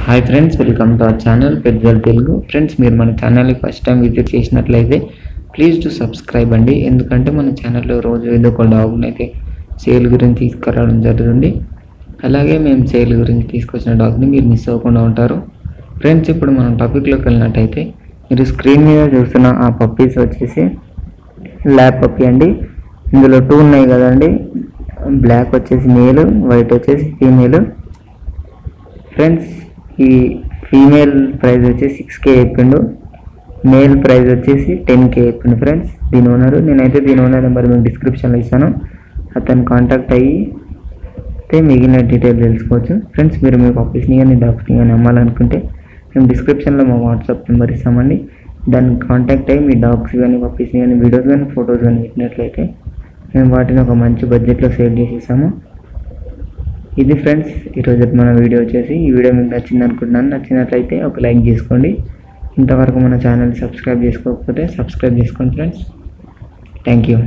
Hi friends, welcome to our channel పెద్దల Telugu. Friends, మీరు మన ఛానల్ని ఫస్ట్ టైం విజిట్ చేసినట్లయితే ప్లీజ్ టు సబ్స్క్రైబ్ అండి. ఎందుకంటే మన ఛానల్లో రోజు ఏదో ఒక డాగ్ని అయితే సేల్ గురించి తీసుకురావడం జరుగుతుంది. అలాగే మేము సేల్ గురించి తీసుకొచ్చిన డాగ్ని మీరు మిస్ అవ్వకుండా ఉంటారు. ఫ్రెండ్స్, ఇప్పుడు మనం టాపిక్లోకి వెళ్ళినట్టయితే మీరు స్క్రీన్ మీద చూస్తున్న ఆ పప్పీస్ వచ్చేసి ల్యాబ్ పప్పీ అండి. ఇందులో 2 ఉన్నాయి కదండి. బ్లాక్ వచ్చేసి మేల్, వైట్ వచ్చేసి ఫీమేల్. ఫ్రెండ్స్, ఈ ఫీమేల్ ప్రైస్ వచ్చేసి 6K చెప్పిండు, మేల్ ప్రైస్ వచ్చేసి 10K చెప్పిండు. ఫ్రెండ్స్, దీని ఓనరు నేనైతే దీని ఓనర్ నెంబర్ మీకు డిస్క్రిప్షన్లో ఇస్తాను. అతను కాంటాక్ట్ అయితే మిగిలిన డీటెయిల్ తెలుసుకోవచ్చు. ఫ్రెండ్స్, మీరు మీ పప్పీస్ని కానీ డాగ్స్ని కానీ అమ్మాలనుకుంటే మేము డిస్క్రిప్షన్లో మా వాట్సాప్ నెంబర్ ఇస్తామండి. దాన్ని కాంటాక్ట్ అయ్యి మీ డాగ్స్ కానీ పప్పీస్ని కానీ వీడియోస్ కానీ ఫొటోస్ కానీ పెట్టినట్లయితే మేము వాటిని ఒక మంచి బడ్జెట్లో సేల్ చేసేసాము. ఇది ఫ్రెండ్స్ ఈరోజు మన వీడియో వచ్చేసి. ఈ వీడియో మీకు నచ్చింది అనుకుంటున్నాను. నచ్చినట్లయితే ఒక లైక్ చేసుకోండి. ఇంతవరకు మన ఛానల్ సబ్స్క్రైబ్ చేసుకోకపోతే సబ్స్క్రైబ్ చేసుకోండి ఫ్రెండ్స్. Thank you.